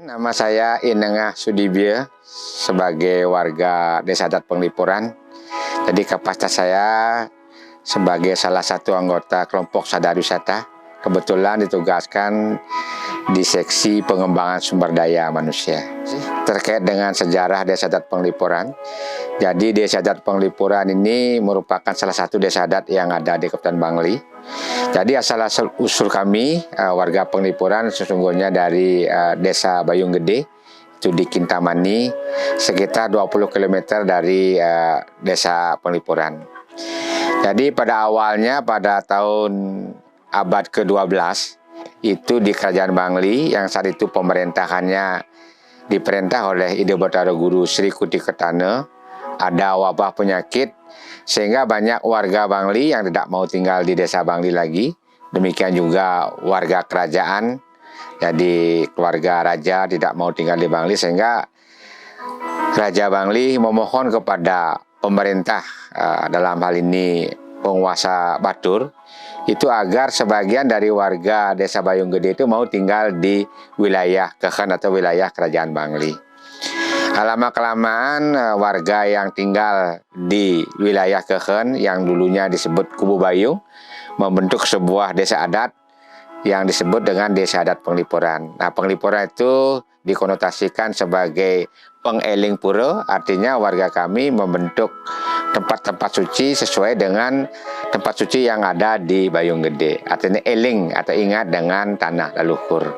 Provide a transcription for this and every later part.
Nama saya Inengah Sudibyo sebagai warga Desa Adat Penglipuran. Jadi kapasitas saya sebagai salah satu anggota kelompok sadar wisata, kebetulan ditugaskan di seksi pengembangan sumber daya manusia. Terkait dengan sejarah Desa Adat Penglipuran, jadi Desa Adat Penglipuran ini merupakan salah satu desa adat yang ada di Kabupaten Bangli. Jadi asal-usul kami warga Penglipuran sesungguhnya dari Desa Bayung Gede, itu di Kintamani, sekitar 20 km dari Desa Penglipuran. Jadi pada awalnya pada tahun abad ke-12 itu di Kerajaan Bangli yang saat itu pemerintahannya diperintah oleh Ide Batara Guru Sri Kuti Ketana, ada wabah penyakit sehingga banyak warga Bangli yang tidak mau tinggal di Desa Bangli lagi. Demikian juga warga kerajaan, jadi keluarga raja tidak mau tinggal di Bangli, sehingga Raja Bangli memohon kepada pemerintah, dalam hal ini penguasa Batur, itu agar sebagian dari warga Desa Bayung Gede itu mau tinggal di wilayah Kehen atau wilayah Kerajaan Bangli. Lama-kelamaan warga yang tinggal di wilayah Kehen yang dulunya disebut Kubu Bayung membentuk sebuah desa adat yang disebut dengan Desa Adat Penglipuran. Nah, Penglipuran itu dikonotasikan sebagai pengeling pura, artinya warga kami membentuk tempat-tempat suci sesuai dengan tempat suci yang ada di Bayung Gede, artinya eling atau ingat dengan tanah leluhur.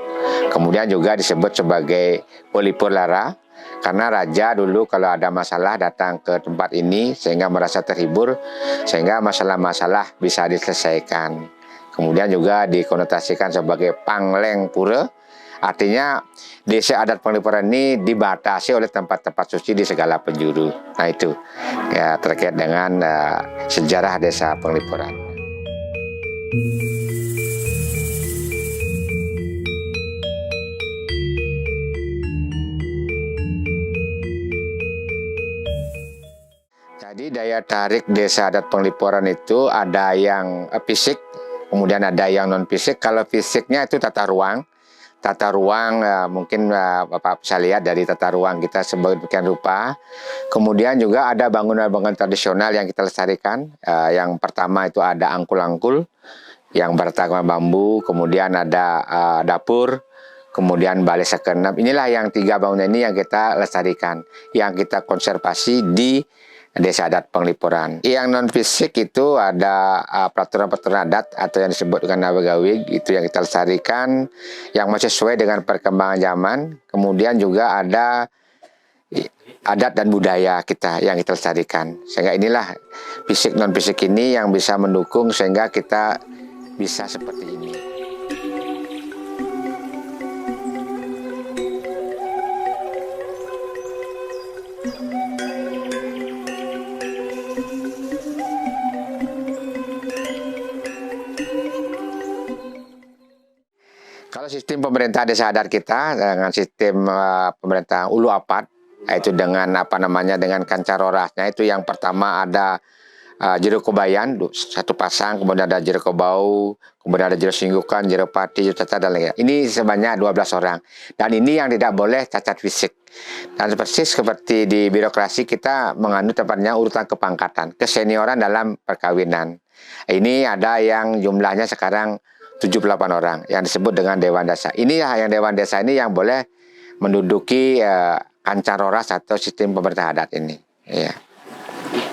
Kemudian juga disebut sebagai Pelipur Lara, karena raja dulu kalau ada masalah datang ke tempat ini sehingga merasa terhibur, sehingga masalah-masalah bisa diselesaikan. Kemudian juga dikonotasikan sebagai Pangleng Pura, artinya Desa Adat Penglipuran ini dibatasi oleh tempat-tempat suci di segala penjuru. Nah itu ya terkait dengan sejarah Desa Penglipuran. Jadi daya tarik Desa Adat Penglipuran itu ada yang fisik, kemudian ada yang non fisik. Kalau fisiknya itu tata ruang. Tata ruang mungkin Bapak bisa lihat dari tata ruang kita sedemikian rupa. Kemudian juga ada bangunan-bangunan tradisional yang kita lestarikan. Yang pertama itu ada angkul-angkul yang bertahan bambu. Kemudian ada dapur. Kemudian balai sekenap. Inilah yang 3 bangunan ini yang kita lestarikan, yang kita konservasi di Desa Adat Penglipuran. Yang non fisik itu ada peraturan-peraturan adat atau yang disebut dengan Nawagawig, itu yang kita lestarikan, yang masih sesuai dengan perkembangan zaman. Kemudian juga ada adat dan budaya kita yang kita lestarikan. Sehingga inilah fisik non fisik ini yang bisa mendukung sehingga kita bisa seperti ini. Kalau sistem pemerintah desa adat kita dengan sistem pemerintah ulu apat, yaitu dengan dengan kancarorasnya, itu yang pertama ada jero kobayan 1 pasang, kemudian ada jero kobau, kemudian ada jero singgukan, jero pati, jero cacat, dan lainnya. Ini sebanyak 12 orang. Dan ini yang tidak boleh cacat fisik. Dan persis seperti di birokrasi kita menganut tepatnya urutan kepangkatan, kesenioran dalam perkawinan. Ini ada yang jumlahnya sekarang 78 orang yang disebut dengan Dewan Desa. Ini yang Dewan Desa ini yang boleh menduduki kancaroras atau sistem pemerintah adat ini. Ya.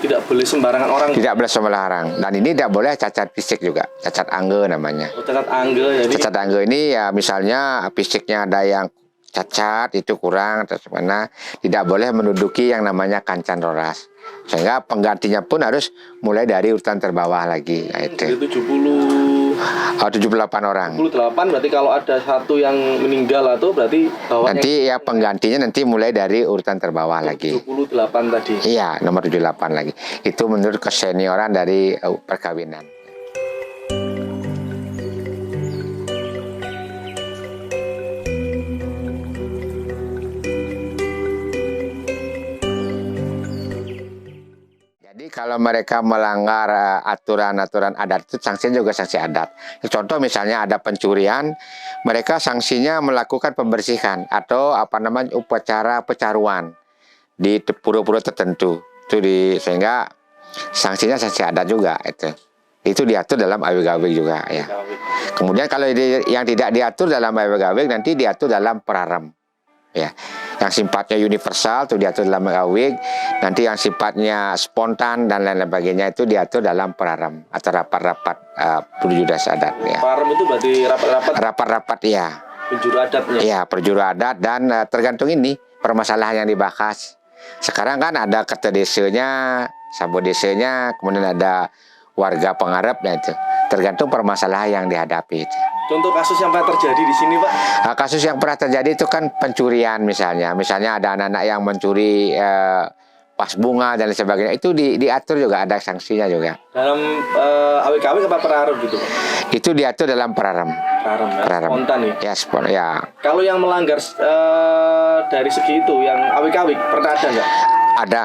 Tidak boleh sembarangan orang. Tidak boleh sembarangan. Dan ini tidak boleh cacat fisik juga. Cacat angge namanya. Oh, cacat angge ya. Cacat angge ini ya misalnya fisiknya ada yang cacat, itu kurang, terus mana tidak boleh menduduki yang namanya kancaroras. Sehingga penggantinya pun harus mulai dari urutan terbawah lagi. Nah, itu. 78 orang. 78 berarti kalau ada satu yang meninggal atau berarti nanti ya penggantinya nanti mulai dari urutan terbawah lagi. 78 tadi. Iya, nomor 78 lagi. Itu menurut kesenioran dari perkawinan. Jadi kalau kalau mereka melanggar aturan-aturan adat itu sanksinya juga sanksi adat. Contoh misalnya ada pencurian, mereka sanksinya melakukan pembersihan atau upacara pecaruan di pura-pura tertentu. Sehingga sanksinya sanksi adat juga itu. Itu diatur dalam awig-awig juga ya. Kemudian kalau yang tidak diatur dalam awig-awig nanti diatur dalam prarem. Ya, yang sifatnya universal itu diatur dalam awig, nanti yang sifatnya spontan dan lain sebagainya itu diatur dalam prarem atau rapat-rapat penjuru adat ya. Prarem itu berarti Rapat-rapat ya. penjuru adatnya. Iya, penjuru adat dan tergantung ini permasalahan yang dibahas. Sekarang kan ada kata desanya, sabo desanya, kemudian ada warga pengarepnya itu. Tergantung permasalahan yang dihadapi itu. Contoh kasus yang pernah terjadi di sini, Pak? Kasus yang pernah terjadi itu kan pencurian misalnya. Misalnya ada anak-anak yang mencuri pas bunga dan lain sebagainya. Itu diatur juga, ada sanksinya juga. Dalam awik-awik apa prarem gitu, Pak? Itu diatur dalam prarem. Prarem, ya? Prarem. Spontan ya? Ya, ya. Kalau yang melanggar dari segi itu, yang awik-awik, pernah ada nggak? Ada.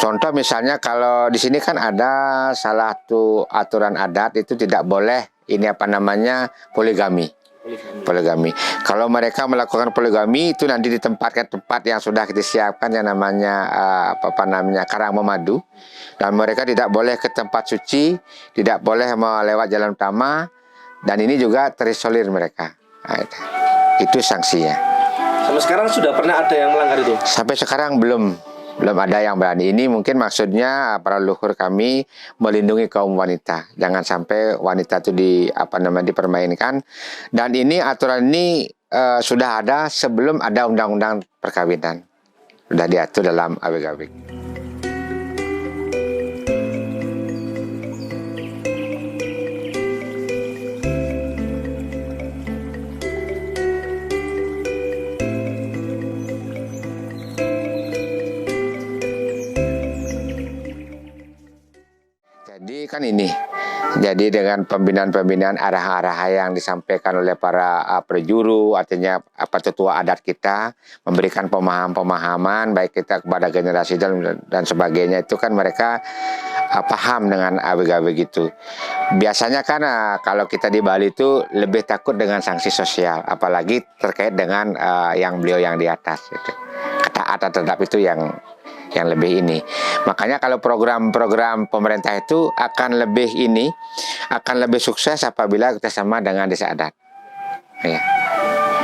Contoh misalnya kalau di sini kan ada salah satu aturan adat itu tidak boleh poligami. Poligami. Kalau mereka melakukan poligami itu nanti ditempatkan tempat yang sudah kita siapkan yang namanya karang memadu, dan mereka tidak boleh ke tempat suci, tidak boleh melewat jalan utama, dan ini juga terisolir mereka. Nah, itu sanksinya. Sampai sekarang sudah pernah ada yang melanggar itu? Sampai sekarang belum ada yang berani. Ini mungkin maksudnya para leluhur kami melindungi kaum wanita. Jangan sampai wanita itu dipermainkan. Dan ini aturan ini sudah ada sebelum ada undang-undang perkawinan. Sudah diatur dalam awig-awig. Jadi dengan pembinaan-pembinaan arah-arah yang disampaikan oleh para prajuru, artinya tetua adat kita, memberikan pemahaman baik kita kepada generasi dan sebagainya, itu kan mereka paham dengan awig-awig itu. Biasanya kan kalau kita di Bali itu lebih takut dengan sanksi sosial, apalagi terkait dengan beliau yang di atas gitu. Ketaatan terhadap itu yang lebih ini. Makanya kalau program-program pemerintah itu akan lebih sukses apabila kita sama dengan desa adat. Ya.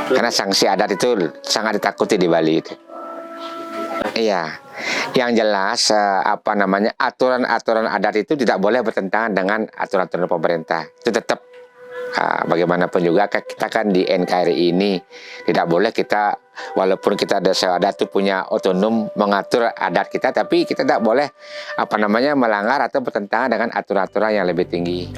Karena sanksi adat itu sangat ditakuti di Bali itu. Iya. Yang jelas aturan-aturan adat itu tidak boleh bertentangan dengan aturan-aturan pemerintah. Itu tetap bagaimanapun juga kita kan di NKRI ini tidak boleh kita, walaupun kita desa adat itu punya otonom mengatur adat kita, tapi kita tidak boleh melanggar atau bertentangan dengan aturan-aturan yang lebih tinggi.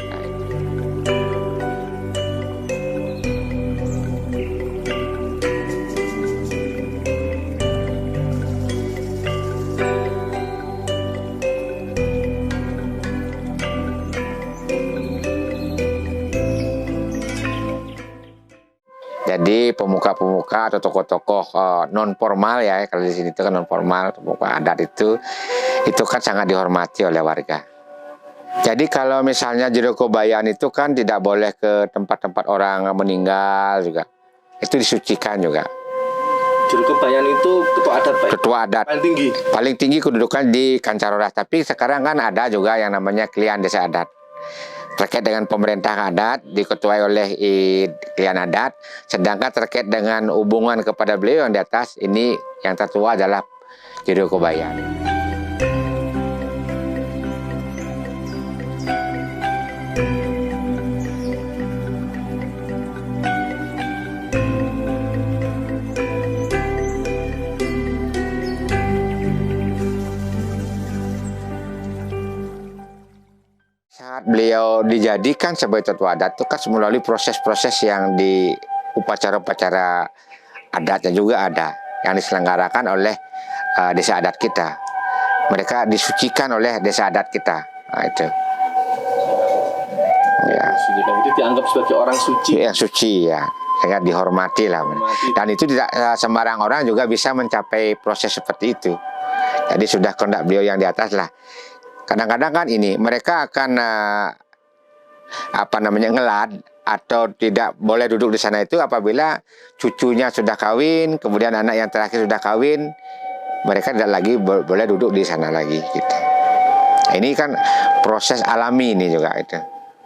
Jadi pemuka-pemuka atau tokoh-tokoh non formal ya, kalau di sini itu kan non formal, pemuka adat itu kan sangat dihormati oleh warga. Jadi kalau misalnya Jero Kobayan itu kan tidak boleh ke tempat-tempat orang meninggal juga, itu disucikan juga. Jero Kobayan itu ketua adat, Pak? Ketua adat. Paling tinggi kedudukan di Kancaroras. Tapi sekarang kan ada juga yang namanya Klian Desa Adat. Terkait dengan pemerintah adat diketuai oleh Klian adat, sedangkan terkait dengan hubungan kepada beliau yang di atas, ini yang tertua adalah Jero Kobayan. Saat beliau dijadikan sebagai tetua adat itu kan melalui proses-proses yang di upacara-upacara adatnya juga ada yang diselenggarakan oleh desa adat kita. Mereka disucikan oleh desa adat kita. Nah, itu. Ya. Itu dianggap sebagai orang suci. Yang suci ya, sehingga dihormati lah. Dan itu tidak sembarang orang juga bisa mencapai proses seperti itu. Jadi sudah kehendak beliau yang di atas lah. kadang-kadang kan ini mereka akan ngelad atau tidak boleh duduk di sana itu apabila cucunya sudah kawin, kemudian anak yang terakhir sudah kawin, mereka tidak lagi boleh duduk di sana lagi gitu. Ini kan proses alami ini juga itu.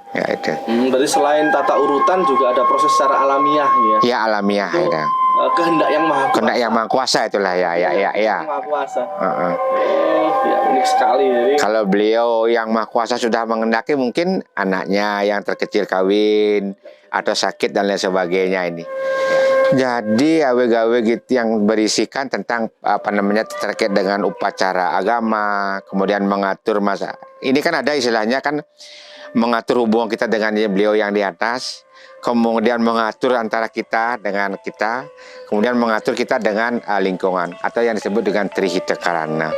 Ya itu. Berarti selain tata urutan juga ada proses secara alamiah ya. Ya alamiah Itu, ya. Kehendak yang maha kuasa. Kehendak yang maha kuasa itulah ya. Yang maha kuasa. Uh-uh. Oh, ya unik sekali. Jadi, kalau beliau yang maha kuasa sudah mengendaki, mungkin anaknya yang terkecil kawin atau sakit dan lain sebagainya ini. Jadi gawe-gawe gitu yang berisikan tentang terkait dengan upacara agama, kemudian mengatur masa. Ini kan ada istilahnya kan mengatur hubungan kita dengan beliau yang di atas, kemudian mengatur antara kita dengan kita, kemudian mengatur kita dengan lingkungan atau yang disebut dengan trihita karana.